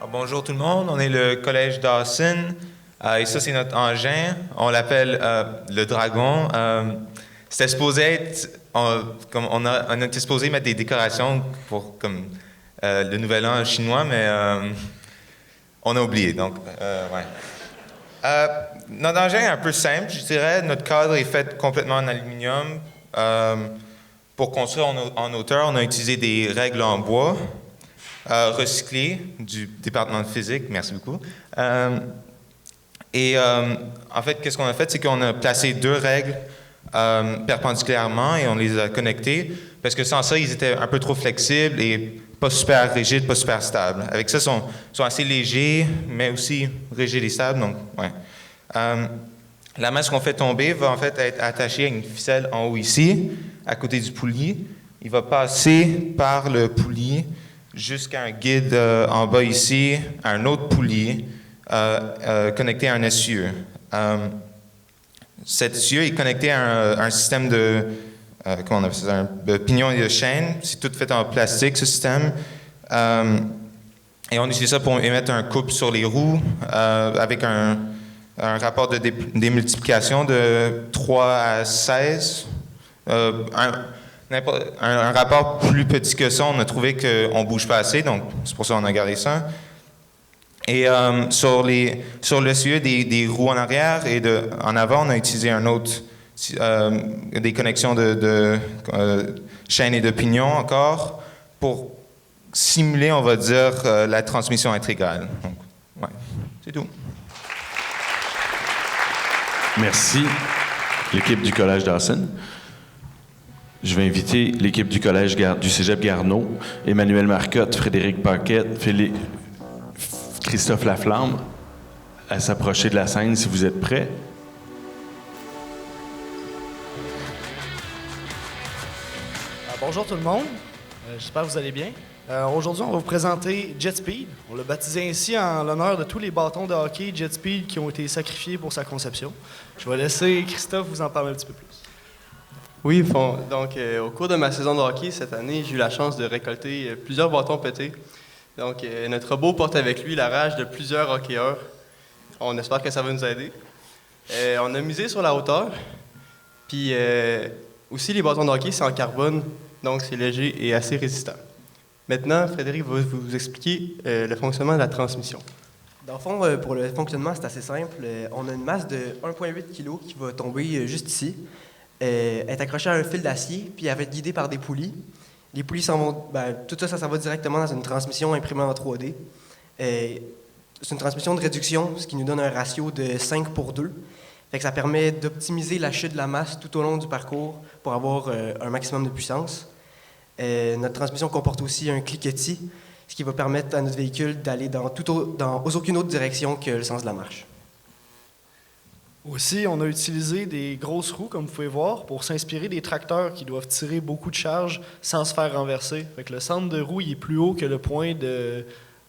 Bonjour tout le monde, on est le collège Dawson et ça c'est notre engin, on l'appelle le dragon. C'était supposé être, on était supposé mettre des décorations pour comme le nouvel an chinois, mais on a oublié, donc ouais. Notre engin est un peu simple, je dirais, notre cadre est fait complètement en aluminium. Pour construire en hauteur, on a utilisé des règles en bois. Recyclé du département de physique, merci beaucoup. En fait, qu'est-ce qu'on a fait, c'est qu'on a placé deux règles perpendiculairement et on les a connectées parce que sans ça, ils étaient un peu trop flexibles et pas super rigides, pas super stables. Avec ça, ils sont assez légers, mais aussi rigides et stables. Donc, ouais. La masse qu'on fait tomber va en fait être attachée à une ficelle en haut ici, à côté du poulie. Il va passer par le poulie jusqu'à un guide en bas ici, à un autre poulie connecté à un essieu. Cet essieu est connecté à un système de comment on appelle ça, un pignon et de chaîne. C'est tout fait en plastique, ce système. Et on utilise ça pour émettre un couple sur les roues avec un rapport de démultiplication de 3 à 16. Un rapport plus petit que ça, on a trouvé qu'on ne bouge pas assez, donc c'est pour ça qu'on a gardé ça. Et sur l'essieu des roues en arrière et en avant, on a utilisé un autre, des connexions de chaînes et de pignons encore, pour simuler, on va dire, la transmission intégrale. Donc, ouais, c'est tout. Merci, l'équipe du Collège Dawson. Je vais inviter l'équipe du Collège du Cégep Garneau, Emmanuel Marcotte, Frédéric Paquette, Christophe Laflamme, à s'approcher de la scène si vous êtes prêts. Bonjour tout le monde, j'espère que vous allez bien. Aujourd'hui, on va vous présenter Jet Speed. On l'a baptisé ainsi en l'honneur de tous les bâtons de hockey Jet Speed qui ont été sacrifiés pour sa conception. Je vais laisser Christophe vous en parler un petit peu plus. Oui, donc au cours de ma saison de hockey cette année, j'ai eu la chance de récolter plusieurs bâtons pétés. Donc notre robot porte avec lui la rage de plusieurs hockeyeurs. On espère que ça va nous aider. On a misé sur la hauteur. Puis aussi, les bâtons de hockey, c'est en carbone, donc c'est léger et assez résistant. Maintenant, Frédéric va vous expliquer le fonctionnement de la transmission. Dans le fond, pour le fonctionnement, c'est assez simple. On a une masse de 1,8 kg qui va tomber juste ici. Est accrochée à un fil d'acier, puis elle va être guidée par des poulies. Les poulies s'en vont, tout ça va directement dans une transmission imprimée en 3D. C'est une transmission de réduction, ce qui nous donne un ratio de 5:2. Fait que ça permet d'optimiser la chute de la masse tout au long du parcours pour avoir un maximum de puissance. Notre transmission comporte aussi un cliquetis, ce qui va permettre à notre véhicule d'aller dans aucune autre direction que le sens de la marche. Aussi, on a utilisé des grosses roues, comme vous pouvez voir, pour s'inspirer des tracteurs qui doivent tirer beaucoup de charge sans se faire renverser. Fait que le centre de roue il est plus haut que le point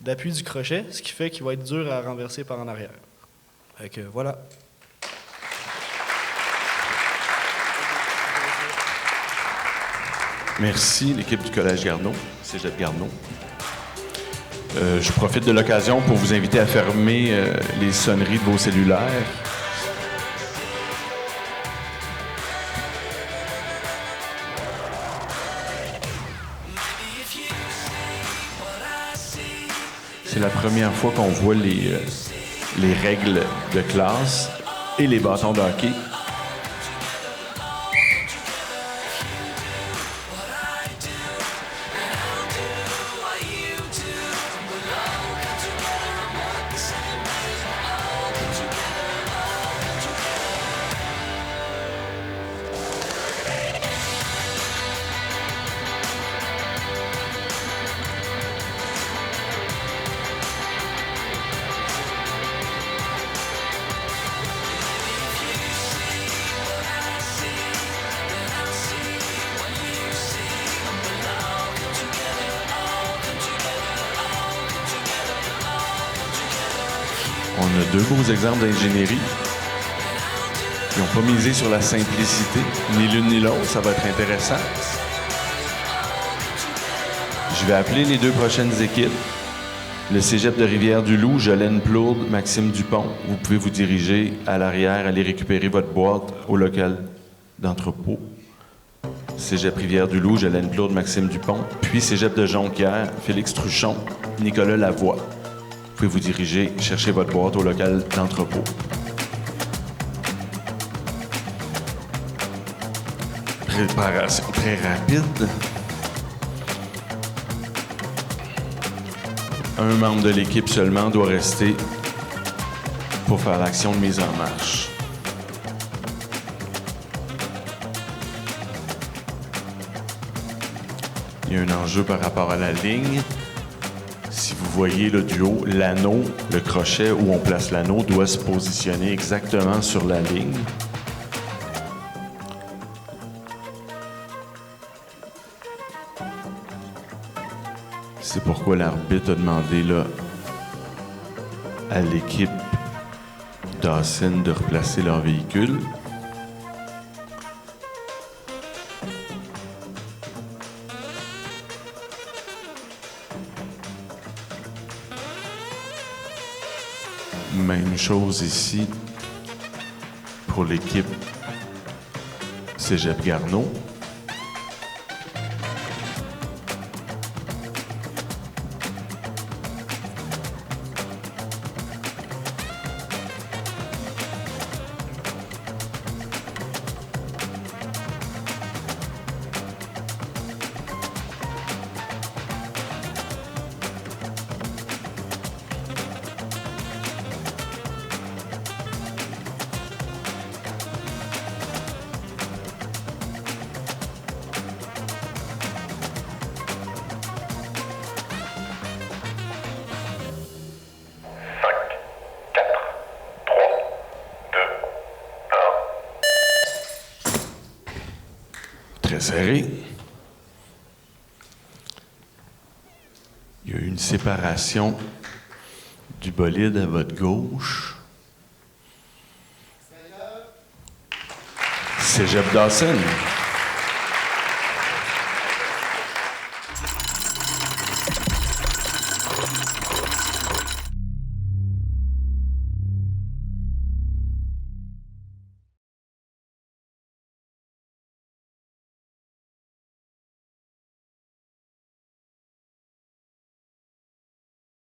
d'appui du crochet, ce qui fait qu'il va être dur à renverser par en arrière. Fait que voilà. Merci, l'équipe du Collège Garneau, Cégep Garneau. Je profite de l'occasion pour vous inviter à fermer les sonneries de vos cellulaires. C'est la première fois qu'on voit les règles de classe et les bâtons de hockey. On a deux beaux exemples d'ingénierie. Ils n'ont pas misé sur la simplicité, ni l'une ni l'autre. Ça va être intéressant. Je vais appeler les deux prochaines équipes. Le cégep de Rivière-du-Loup, Jolène Plourde, Maxime Dupont. Vous pouvez vous diriger à l'arrière, aller récupérer votre boîte au local d'entrepôt. Cégep Rivière-du-Loup, Jolène Plourde, Maxime Dupont. Puis Cégep de Jonquière, Félix Truchon, Nicolas Lavoie. Vous pouvez vous diriger, chercher votre boîte au local d'entrepôt. Préparation très rapide. Un membre de l'équipe seulement doit rester pour faire l'action de mise en marche. Il y a un enjeu par rapport à la ligne. Si vous voyez le duo, l'anneau, le crochet où on place l'anneau doit se positionner exactement sur la ligne. C'est pourquoi l'arbitre a demandé là, à l'équipe Dawson de replacer leur véhicule. Même chose ici pour l'équipe Cégep Garneau. Très serré. Il y a eu une séparation du bolide à votre gauche. Cégep Dawson.